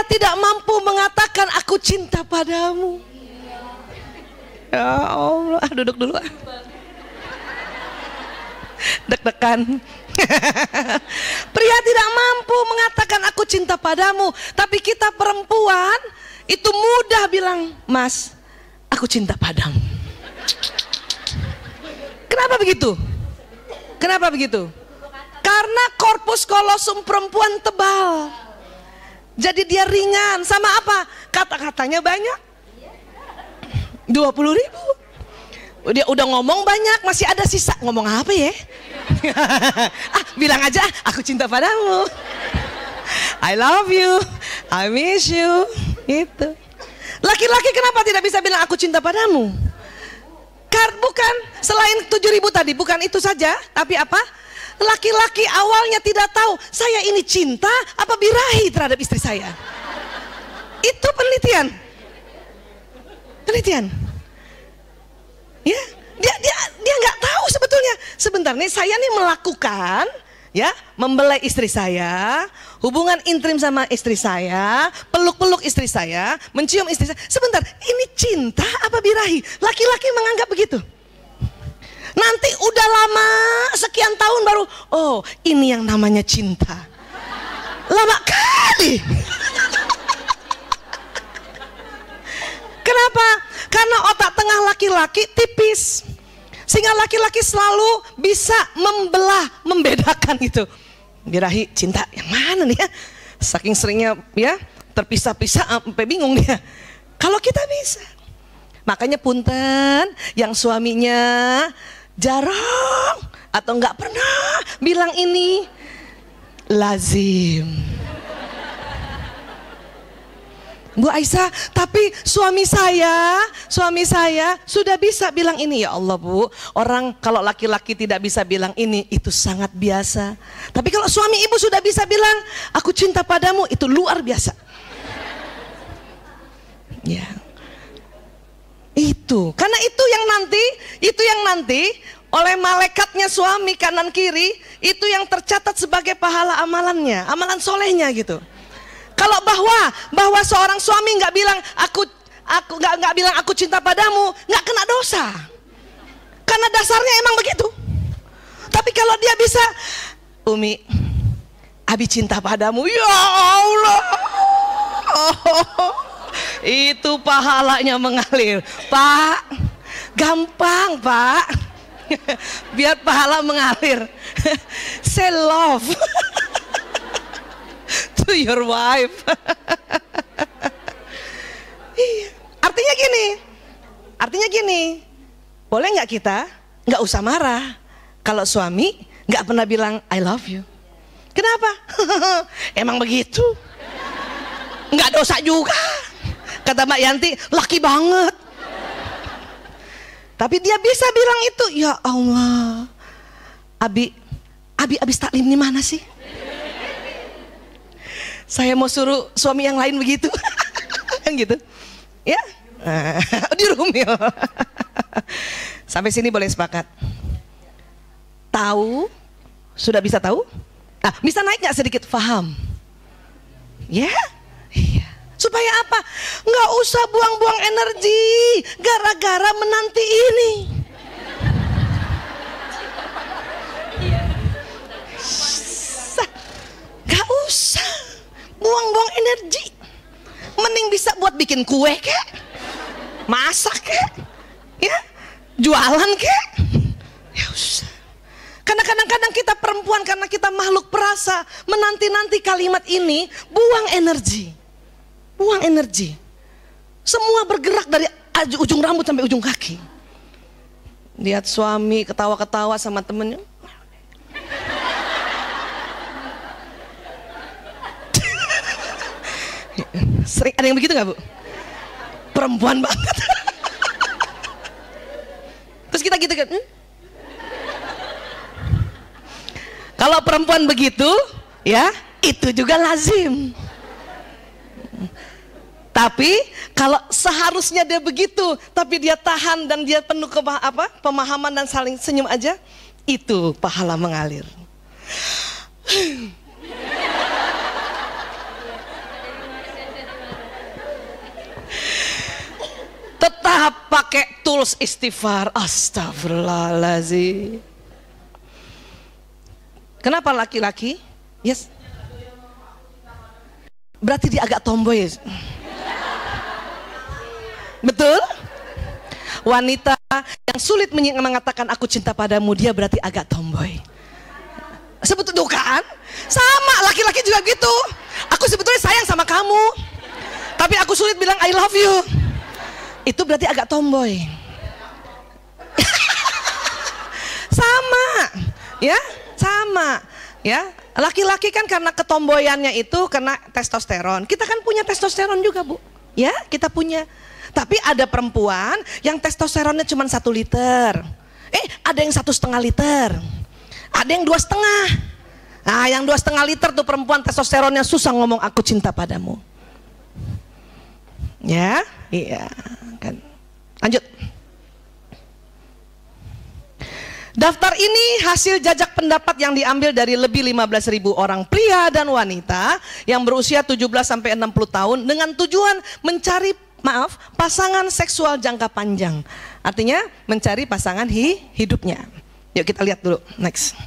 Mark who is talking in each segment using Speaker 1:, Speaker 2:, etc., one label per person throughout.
Speaker 1: tidak mampu mengatakan aku cinta padamu. Ya Allah, duduk dulu. Deg-degan. Pria tidak mampu mengatakan aku cinta padamu, tapi kita perempuan itu mudah bilang, Mas, aku cinta padamu. Kenapa begitu? Kenapa begitu? Karena korpus kolosum perempuan tebal. Jadi dia ringan. Sama apa? Kata-katanya banyak. 20.000. Dia udah ngomong banyak, masih ada sisa. Ngomong apa ya? Bilang aja, aku cinta padamu. I love you, I miss you. Itu. Laki-laki kenapa tidak bisa bilang aku cinta padamu? Bukan, selain 7.000 tadi, bukan itu saja, tapi apa? Laki-laki awalnya tidak tahu saya ini cinta apa birahi terhadap istri saya. Itu penelitian. Ya, dia nggak tahu sebetulnya. Sebenarnya saya nih melakukan, ya, membelai istri saya, hubungan intim sama istri saya, peluk-peluk istri saya, mencium istri saya. Sebentar, ini cinta apa birahi? Laki-laki menganggap begitu. Nanti udah lama sekian tahun baru, oh ini yang namanya cinta. Lama kali. Kenapa? Karena otak tengah laki-laki tipis, sehingga laki-laki selalu bisa membedakan gitu. Birahi, cinta yang mana nih ya? Saking seringnya ya terpisah-pisah sampai bingung dia. Kalau kita bisa. Makanya punten yang suaminya jarang atau nggak pernah bilang ini lazim. Bu Aisyah, tapi suami saya sudah bisa bilang ini. Ya Allah Bu, orang kalau laki-laki tidak bisa bilang ini, itu sangat biasa. Tapi kalau suami ibu sudah bisa bilang aku cinta padamu, itu luar biasa. Ya, itu karena itu yang nanti oleh malaikatnya suami kanan kiri, itu yang tercatat sebagai pahala amalannya, amalan solehnya gitu. Kalau bahwa seorang suami nggak bilang aku nggak bilang aku cinta padamu, nggak kena dosa, karena dasarnya emang begitu. Tapi kalau dia bisa, Umi, Abi cinta padamu, ya Allah, itu pahalanya mengalir, Pak. Gampang Pak, biar pahala mengalir. Say love to your wife. Artinya gini, boleh nggak kita nggak usah marah kalau suami nggak pernah bilang I love you. Kenapa? Emang begitu, nggak dosa juga. Kata Mbak Yanti, laki banget. Tapi dia bisa bilang itu. Ya Allah, Abi abis taklim di mana sih? Saya mau suruh suami yang lain begitu. Kan gitu. Ya. Di Rumil. Sampai sini boleh sepakat. Tahu? Sudah bisa tahu? Nah, bisa naik nggak sedikit paham? Ya? Iya. Supaya apa? Nggak usah buang-buang energi gara-gara menanti ini. Nggak usah buang-buang energi. Mending bisa buat bikin kue kek, masak kek, ya, jualan kek. Ya usah. Karena kadang-kadang kita perempuan, karena kita makhluk perasa, menanti-nanti kalimat ini, buang energi. Buang energi. Semua bergerak dari ujung rambut sampai ujung kaki. Lihat suami ketawa-ketawa sama temennya. Sering ada yang begitu nggak Bu? Perempuan banget. Terus kita gitu kan? Kalau perempuan begitu, ya itu juga lazim. Tapi kalau seharusnya dia begitu, tapi dia tahan dan dia penuh pemahaman dan saling senyum aja, itu pahala mengalir. Kita pakai tools istighfar. Astagfirullahaladzim. Kenapa laki-laki? Yes. Berarti dia agak tomboy. Betul? Wanita yang sulit mengatakan aku cinta padamu, dia berarti agak tomboy. Sebetulnya kan? Sama, laki-laki juga gitu. Aku sebetulnya sayang sama kamu, tapi aku sulit bilang I love you. Itu berarti agak tomboy. Sama, ya, sama, ya. Laki-laki kan karena ketomboyannya itu karena testosteron. Kita kan punya testosteron juga, Bu. Ya, kita punya. Tapi ada perempuan yang testosteronnya cuma 1 liter. Ada yang 1,5 liter. Ada yang 2,5. Nah, yang 2,5 liter tuh perempuan testosteronnya susah ngomong aku cinta padamu. Ya, iya kan. Lanjut. Daftar ini hasil jajak pendapat yang diambil dari lebih 15.000 orang pria dan wanita yang berusia 17 sampai 60 tahun dengan tujuan mencari pasangan seksual jangka panjang. Artinya mencari pasangan hidupnya. Yuk kita lihat dulu, next.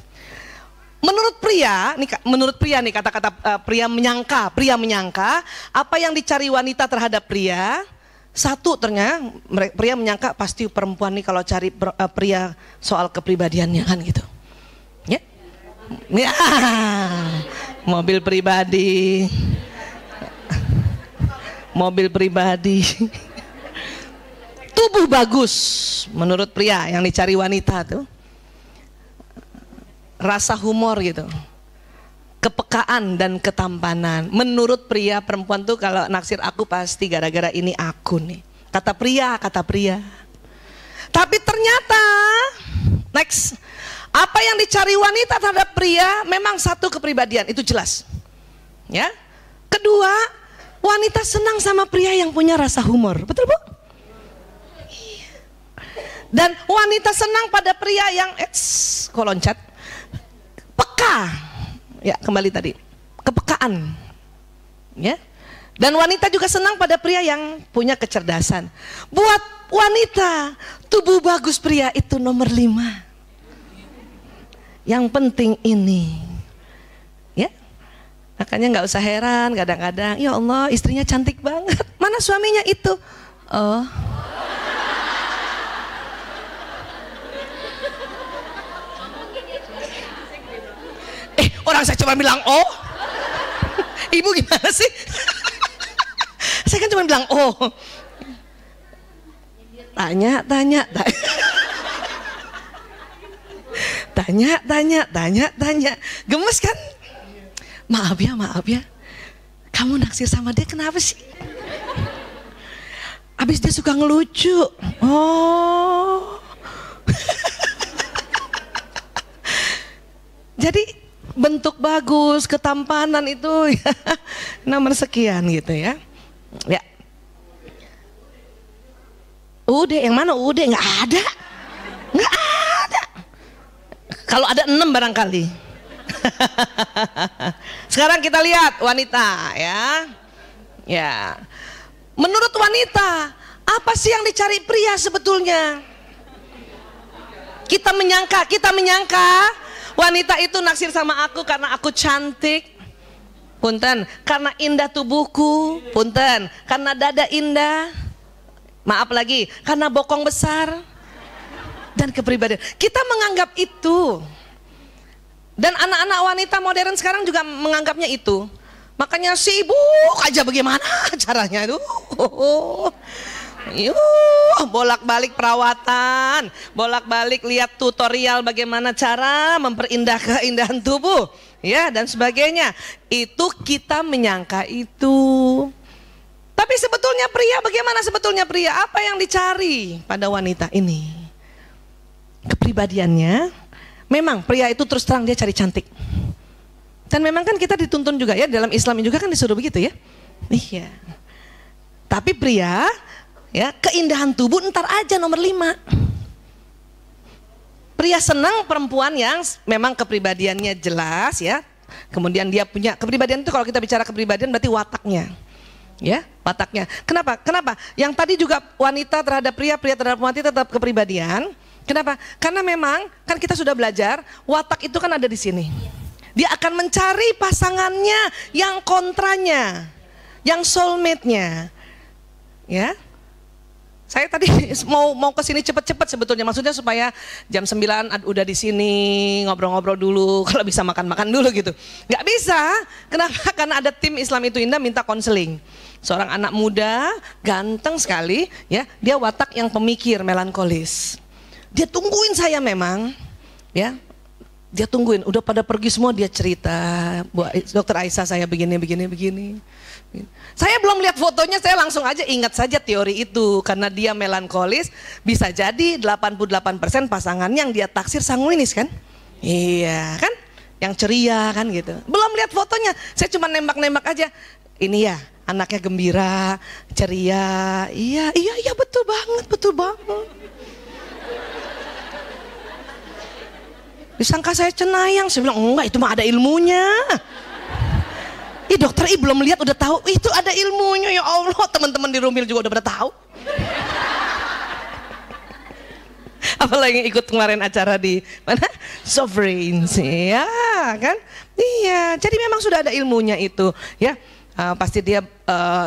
Speaker 1: Menurut pria nih kata-kata pria menyangka apa yang dicari wanita terhadap pria. Satu, ternyata pria menyangka pasti perempuan nih kalau cari pria soal kepribadiannya kan gitu. Ya. Ya. Mobil pribadi. Mobil pribadi. Tubuh bagus menurut pria yang dicari wanita tuh. Rasa humor gitu. Kepekaan dan ketampanan. Menurut pria, perempuan tuh kalau naksir aku pasti gara-gara ini aku nih. Kata pria. Tapi ternyata, next, apa yang dicari wanita terhadap pria memang satu kepribadian, itu jelas. Ya. Kedua, wanita senang sama pria yang punya rasa humor. Betul, Bu? Iya. Dan wanita senang pada pria yang kok loncat? Peka. Ya, kembali tadi, kepekaan, ya. Dan wanita juga senang pada pria yang punya kecerdasan. Buat wanita, tubuh bagus pria itu nomor 5. Yang penting ini, ya. Makanya nggak usah heran, kadang-kadang, ya Allah, istrinya cantik banget. Mana suaminya itu? Oh. Orang saya cuma bilang oh. Ibu gimana sih? Saya kan cuma bilang oh. Tanya. Gemes kan? Maaf ya. Kamu naksir sama dia kenapa sih? Abis dia suka ngelucu. Oh. Jadi bentuk bagus, ketampanan itu ya, nomor sekian gitu ya. Ya. Udah, yang mana udah? Nggak ada. Kalau ada 6 barangkali. Sekarang kita lihat wanita ya. Ya. Menurut wanita, apa sih yang dicari pria sebetulnya? Kita menyangka wanita itu naksir sama aku karena aku cantik, punten, karena indah tubuhku, punten, karena dada indah, maaf lagi, karena bokong besar, dan kepribadian. Kita menganggap itu. Dan anak-anak wanita modern sekarang juga menganggapnya itu. Makanya sibuk aja bagaimana caranya itu. Bolak-balik perawatan, bolak-balik lihat tutorial bagaimana cara memperindah keindahan tubuh, ya, dan sebagainya. Itu kita menyangka itu. Tapi sebetulnya pria, bagaimana sebetulnya pria? Apa yang dicari pada wanita ini? Kepribadiannya. Memang pria itu terus terang dia cari cantik. Dan memang kan kita dituntun juga ya, dalam Islam juga kan disuruh begitu ya. Iya. Tapi pria, ya, keindahan tubuh ntar aja nomor 5. Pria senang perempuan yang memang kepribadiannya jelas ya. Kemudian dia punya kepribadian itu, kalau kita bicara kepribadian berarti wataknya. Ya, wataknya. Kenapa? Kenapa? Yang tadi juga wanita terhadap pria, pria terhadap wanita tetap kepribadian. Kenapa? Karena memang kan kita sudah belajar watak itu kan ada di sini. Dia akan mencari pasangannya yang kontranya, yang soulmate-nya. Ya. Saya tadi mau ke sini cepet-cepet sebetulnya, maksudnya supaya jam 9 udah di sini ngobrol-ngobrol dulu, kalau bisa makan-makan dulu gitu. Nggak bisa, kenapa? Karena ada tim Islam itu Indah minta konseling. Seorang anak muda, ganteng sekali, ya, dia watak yang pemikir, melankolis. Dia tungguin saya memang, ya, dia tungguin. Udah pada pergi semua dia cerita, Bu Dokter Aisyah saya begini. Saya belum lihat fotonya, saya langsung aja ingat saja teori itu. Karena dia melankolis, bisa jadi 88% pasangan yang dia taksir sanguinis kan? Iya kan? Yang ceria kan gitu. Belum lihat fotonya, saya cuma nembak-nembak aja. Ini ya, anaknya gembira, ceria. Iya betul banget. Disangka saya cenayang, saya bilang enggak, itu mah ada ilmunya. Ih dokter, belum lihat udah tahu, itu ada ilmunya ya Allah. Teman-teman di Rumil juga udah pada tahu. Apalagi yang ikut kemarin acara di mana? Sovereigns, ya kan? Iya, jadi memang sudah ada ilmunya itu, ya. Pasti dia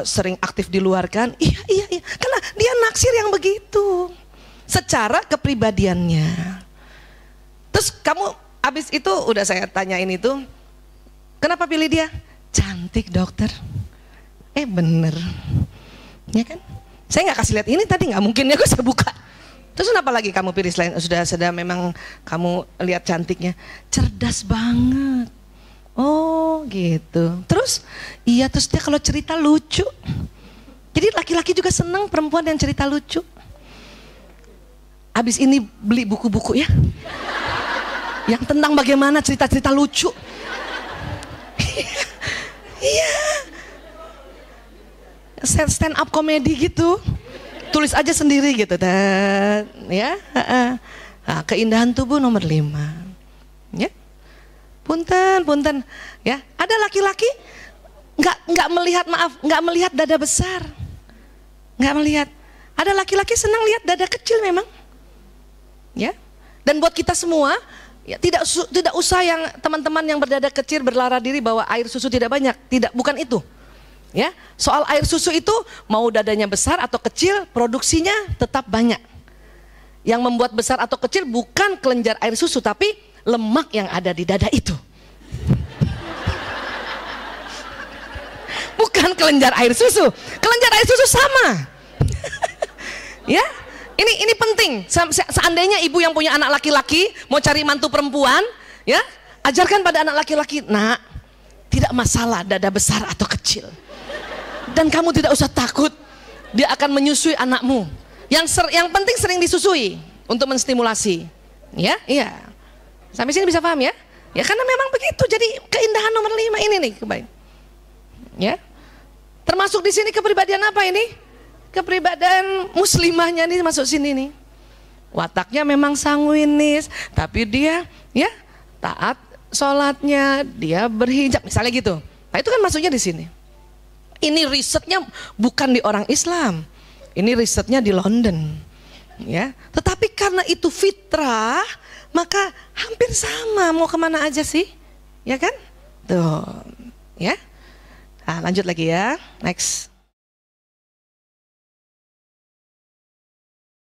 Speaker 1: sering aktif di luar kan? Iya, karena dia naksir yang begitu, secara kepribadiannya. Terus kamu abis itu udah saya tanyain itu, kenapa pilih dia? Cantik dokter, bener, ya kan? Saya nggak kasih lihat ini tadi, nggak mungkin ya, saya buka. Terus kenapa lagi kamu pilih selain sudah memang kamu lihat cantiknya? Cerdas banget. Oh gitu. Terus iya, terus dia kalau cerita lucu. Jadi laki-laki juga seneng perempuan yang cerita lucu. Abis ini beli buku-buku ya, yang tentang bagaimana cerita-cerita lucu. Iya, stand up komedi gitu, tulis aja sendiri gitu, ya. Nah, keindahan tubuh nomor 5, ya. Punten, ya. Ada laki-laki nggak melihat dada besar, nggak melihat. Ada laki-laki senang lihat dada kecil memang, ya. Dan buat kita semua. Ya, tidak usah yang teman-teman yang berdada kecil berlara diri bahwa air susu tidak banyak, bukan itu. Ya, soal air susu itu mau dadanya besar atau kecil, produksinya tetap banyak. Yang membuat besar atau kecil bukan kelenjar air susu, tapi lemak yang ada di dada itu. Bukan kelenjar air susu sama. Ya. Ini penting. Seandainya ibu yang punya anak laki-laki mau cari mantu perempuan, ya, ajarkan pada anak laki-laki, nak, tidak masalah dada besar atau kecil. Dan kamu tidak usah takut, dia akan menyusui anakmu. Yang penting sering disusui untuk menstimulasi. Ya, iya. Sampai sini bisa paham ya? Ya karena memang begitu. Jadi keindahan nomor 5 ini nih, kebaik. Ya. Termasuk di sini kepribadian apa ini? Kepribadian muslimahnya nih masuk sini nih. Wataknya memang sanguinis, tapi dia ya taat sholatnya, dia berhijab misalnya gitu. Nah itu kan masuknya di sini. Ini risetnya bukan di orang Islam, ini risetnya di London, ya. Tetapi karena itu fitrah, maka hampir sama, mau kemana aja sih, ya kan? Tuh, ya. Nah, lanjut lagi ya, next.